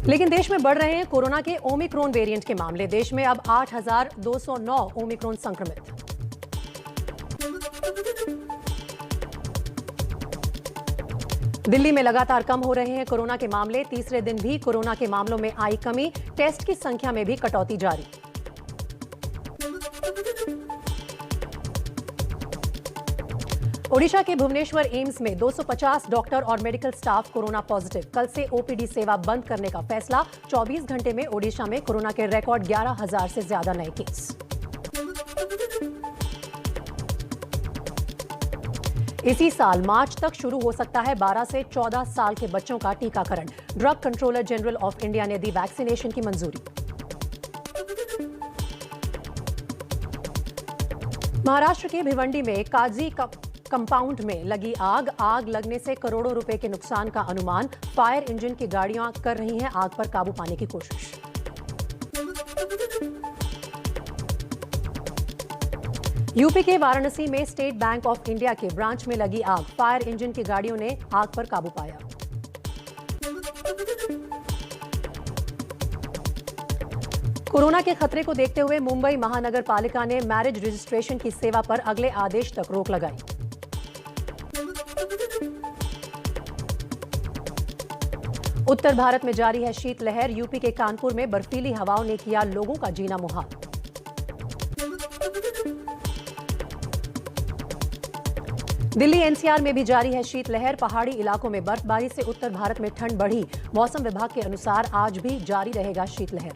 लेकिन देश में बढ़ रहे हैं कोरोना के ओमिक्रॉन वेरिएंट के मामले। देश में अब 8,209 ओमिक्रॉन संक्रमित। दिल्ली में लगातार कम हो रहे हैं कोरोना के मामले। तीसरे दिन भी कोरोना के मामलों में आई कमी। टेस्ट की संख्या में भी कटौती जारी। ओडिशा के भुवनेश्वर एम्स में 250 डॉक्टर और मेडिकल स्टाफ कोरोना पॉजिटिव। कल से ओपीडी सेवा बंद करने का फैसला। 24 घंटे में ओडिशा में कोरोना के रिकॉर्ड 11,000 से ज्यादा नए केस। इसी साल मार्च तक शुरू हो सकता है 12 से 14 साल के बच्चों का टीकाकरण। Drug controller general of India ने दी वैक्सीनेशन की मंजूरी। महाराष्ट्र के भिवंडी में काजी कंपाउंड में लगी आग लगने से करोड़ों रुपए के नुकसान का अनुमान। फायर इंजन की गाड़ियां कर रही हैं आग पर काबू पाने की कोशिश। यूपी के वाराणसी में स्टेट बैंक ऑफ इंडिया के ब्रांच में लगी आग। फायर इंजन की गाड़ियों ने आग पर काबू पाया। कोरोना के खतरे को देखते हुए मुंबई महानगर पालिका ने मैरिज रजिस्ट्रेशन की सेवा पर अगले आदेश तक रोक लगाई। उत्तर भारत में जारी है शीतलहर। यूपी के कानपुर में बर्फीली हवाओं ने किया लोगों का जीना मुहाल। दिल्ली एनसीआर में भी जारी है शीतलहर। पहाड़ी इलाकों में बर्फबारी से उत्तर भारत में ठंड बढ़ी। मौसम विभाग के अनुसार आज भी जारी रहेगा शीतलहर।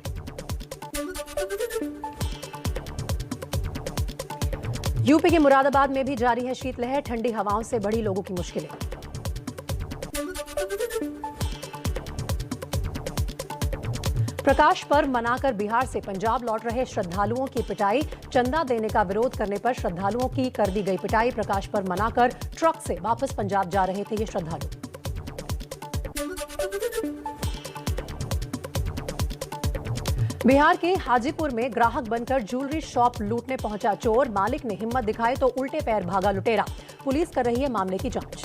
यूपी के मुरादाबाद में भी जारी है शीतलहर। ठंडी हवाओं से बढ़ी लोगों की मुश्किलें। प्रकाश पर्व मनाकर बिहार से पंजाब लौट रहे श्रद्धालुओं की पिटाई। चंदा देने का विरोध करने पर श्रद्धालुओं की कर दी गई पिटाई। प्रकाश पर्व मनाकर ट्रक से वापस पंजाब जा रहे थे ये श्रद्धालु। बिहार के हाजीपुर में ग्राहक बनकर ज्वेलरी शॉप लूटने पहुंचा चोर। मालिक ने हिम्मत दिखाई तो उल्टे पैर भागा लुटेरा। पुलिस कर रही है मामले की जांच।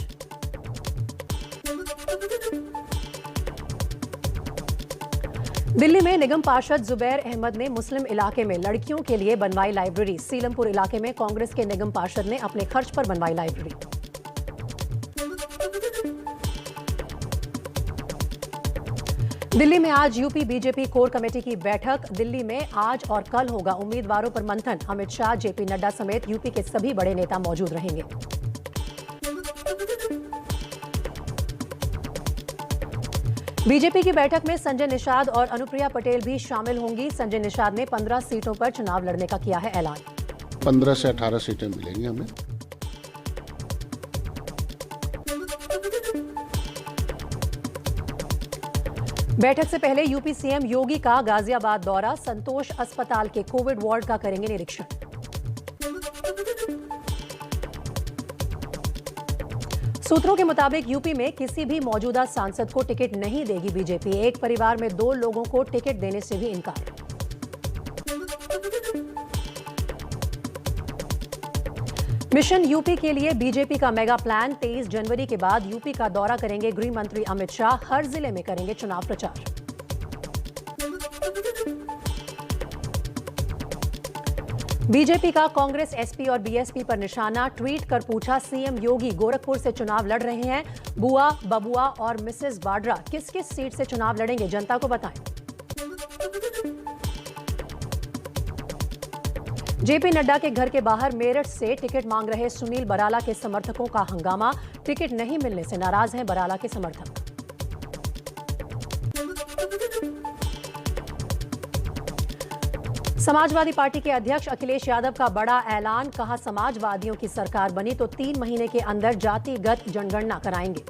दिल्ली में निगम पार्षद जुबैर अहमद ने मुस्लिम इलाके में लड़कियों के लिए बनवाई लाइब्रेरी। सीलमपुर इलाके में कांग्रेस के निगम पार्षद ने अपने खर्च पर बनवाई लाइब्रेरी। दिल्ली में आज यूपी बीजेपी कोर कमेटी की बैठक। दिल्ली में आज और कल होगा उम्मीदवारों पर मंथन। अमित शाह, जेपी नड्डा समेत यूपी के सभी बड़े नेता मौजूद रहेंगे। बीजेपी की बैठक में संजय निषाद और अनुप्रिया पटेल भी शामिल होंगी। संजय निषाद ने 15 सीटों पर चुनाव लड़ने का किया है ऐलान। 15 से 18 सीटें मिलेंगी हमें। बैठक से पहले यूपी सीएम योगी का गाजियाबाद दौरा। संतोष अस्पताल के कोविड वार्ड का करेंगे निरीक्षण। सूत्रों के मुताबिक यूपी में किसी भी मौजूदा सांसद को टिकट नहीं देगी बीजेपी। एक परिवार में 2 लोगों को टिकट देने से भी इनकार। मिशन यूपी के लिए बीजेपी का मेगा प्लान। 23 जनवरी के बाद यूपी का दौरा करेंगे गृह मंत्री अमित शाह। हर जिले में करेंगे चुनाव प्रचार। बीजेपी का कांग्रेस, एसपी और बीएसपी पर निशाना। ट्वीट कर पूछा सीएम योगी गोरखपुर से चुनाव लड़ रहे हैं। बुआ, बबुआ और मिसेस वाड्रा किस किस सीट से चुनाव लड़ेंगे, जनता को बताएं। जेपी नड्डा के घर के बाहर मेरठ से टिकट मांग रहे सुनील बराला के समर्थकों का हंगामा। टिकट नहीं मिलने से नाराज हैं बराला के समर्थक। समाजवादी पार्टी के अध्यक्ष अखिलेश यादव का बड़ा ऐलान। कहा समाजवादियों की सरकार बनी तो 3 महीने के अंदर जातिगत जनगणना कराएंगे।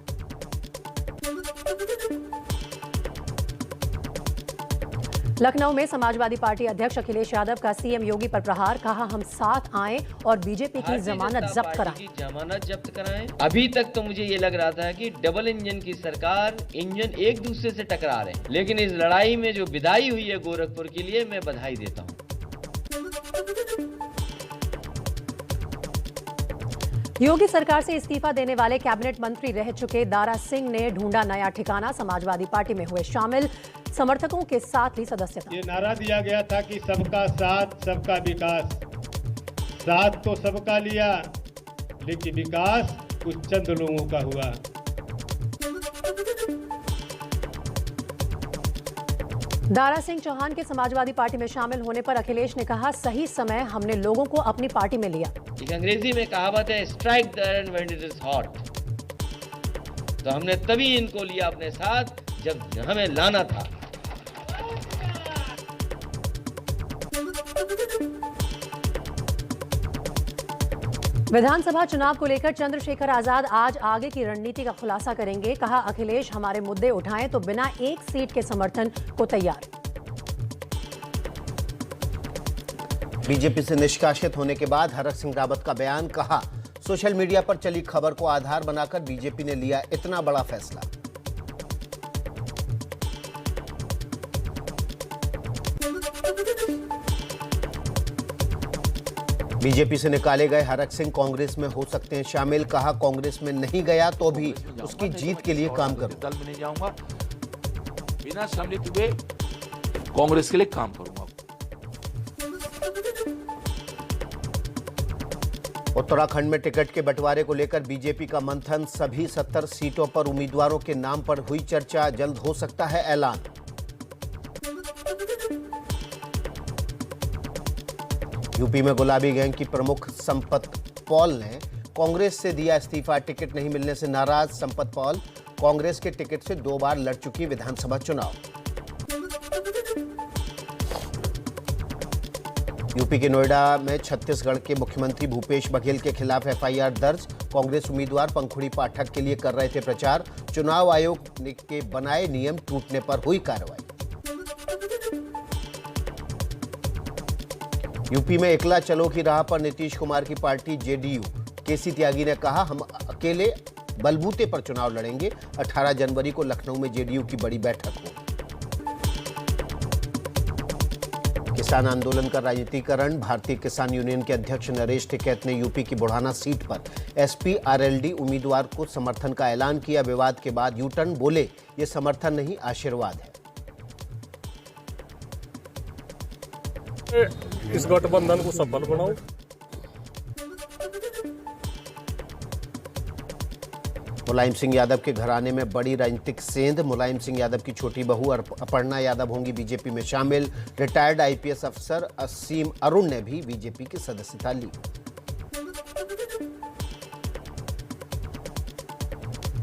लखनऊ में समाजवादी पार्टी अध्यक्ष अखिलेश यादव का सीएम योगी पर प्रहार। कहा हम साथ आएं और बीजेपी की जमानत जब्त कराएं। अभी तक तो मुझे ये लग रहा था कि डबल इंजन की सरकार, इंजन एक दूसरे से टकरा रहे हैं, लेकिन इस लड़ाई में जो विदाई हुई है गोरखपुर के लिए, मैं बधाई देता हूं। योगी सरकार से इस्तीफा देने वाले कैबिनेट मंत्री रह चुके दारा सिंह ने ढूंढा नया ठिकाना। समाजवादी पार्टी में हुए शामिल, समर्थकों के साथ ली सदस्यता। ये नारा दिया गया था कि सबका साथ सबका विकास। साथ तो सबका लिया, लेकिन विकास कुछ चंद लोगों का हुआ। दारा सिंह चौहान के समाजवादी पार्टी में शामिल होने पर अखिलेश ने कहा, सही समय हमने लोगों को अपनी पार्टी में लिया। एक अंग्रेजी में कहावत है, strike the iron when it is hot. तो हमने तभी इनको लिया अपने साथ जब हमें लाना था। विधानसभा चुनाव को लेकर चंद्रशेखर आजाद आज आगे की रणनीति का खुलासा करेंगे। कहा, अखिलेश हमारे मुद्दे उठाएं तो बिना एक सीट के समर्थन को तैयार। बीजेपी से निष्कासित होने के बाद हरक सिंह रावत का बयान। कहा, सोशल मीडिया पर चली खबर को आधार बनाकर बीजेपी ने लिया इतना बड़ा फैसला। बीजेपी से निकाले गए हरक सिंह कांग्रेस में हो सकते हैं शामिल। कहा, कांग्रेस में नहीं गया तो भी उसकी जीत के लिए काम करूं। दल में नहीं जाऊंगा, बिना सम्मिलित हुए कांग्रेस के लिए काम करूंगा। उत्तराखंड में टिकट के बंटवारे को लेकर बीजेपी का मंथन। सभी 70 सीटों पर उम्मीदवारों के नाम पर हुई चर्चा। जल्द हो सकता है ऐलान। यूपी में गुलाबी गैंग की प्रमुख संपत पॉल ने कांग्रेस से दिया इस्तीफा। टिकट नहीं मिलने से नाराज संपत पॉल कांग्रेस के टिकट से 2 बार लड़ चुकी विधानसभा चुनाव। यूपी के नोएडा में छत्तीसगढ़ के मुख्यमंत्री भूपेश बघेल के खिलाफ एफआईआर दर्ज। कांग्रेस उम्मीदवार पंखुड़ी पाठक के लिए कर रहे थे प्रचार। चुनाव आयोग के बनाए नियम टूटने पर हुई कार्रवाई। यूपी में एकला चलो की राह पर नीतीश कुमार की पार्टी जेडीयू। केसी त्यागी ने कहा, हम अकेले बलबूते पर चुनाव लड़ेंगे। 18 जनवरी को लखनऊ में जेडीयू की बड़ी बैठक हो। किसान आंदोलन का राजनीतिकरण। भारतीय किसान यूनियन के अध्यक्ष नरेश टिकैत ने यूपी की बुढ़ाना सीट पर एसपी आरएलडी उम्मीदवार को समर्थन का ऐलान किया। विवाद के बाद यू टर्न, बोले ये समर्थन नहीं आशीर्वाद है। इस गठबंधन को सफल बनाओ। मुलायम सिंह यादव के घराने में बड़ी राजनीतिक सेंध। मुलायम सिंह यादव की छोटी बहू अपर्णा यादव होंगी बीजेपी में शामिल। रिटायर्ड आईपीएस अफसर असीम अरुण ने भी बीजेपी की सदस्यता ली।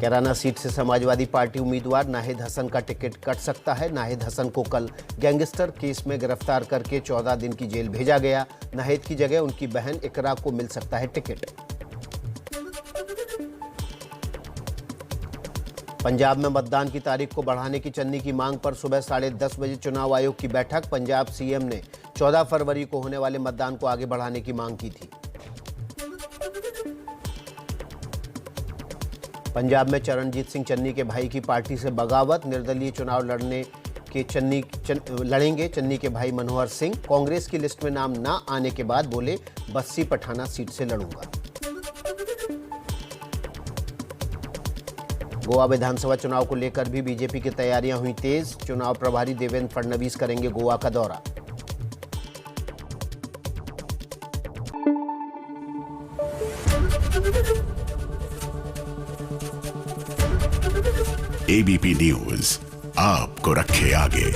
कैराना सीट से समाजवादी पार्टी उम्मीदवार नाहिद हसन का टिकट कट सकता है। नाहिद हसन को कल गैंगस्टर केस में गिरफ्तार करके 14 दिन की जेल भेजा गया। नाहिद की जगह उनकी बहन इकरा को मिल सकता है टिकट। पंजाब में मतदान की तारीख को बढ़ाने की चन्नी की मांग पर सुबह 10:30 बजे चुनाव आयोग की बैठक। पंजाब सीएम ने 14 फरवरी को होने वाले मतदान को आगे बढ़ाने की मांग की थी। पंजाब में चरणजीत सिंह चन्नी के भाई की पार्टी से बगावत। निर्दलीय चुनाव लड़ेंगे चन्नी के भाई मनोहर सिंह। कांग्रेस की लिस्ट में नाम ना आने के बाद बोले, बस्सी पठाना सीट से लड़ूंगा। गोवा विधानसभा चुनाव को लेकर भी बीजेपी की तैयारियां हुई तेज। चुनाव प्रभारी देवेंद्र फडणवीस करेंगे गोवा का दौरा। एबीपी न्यूज आपको रखे आगे।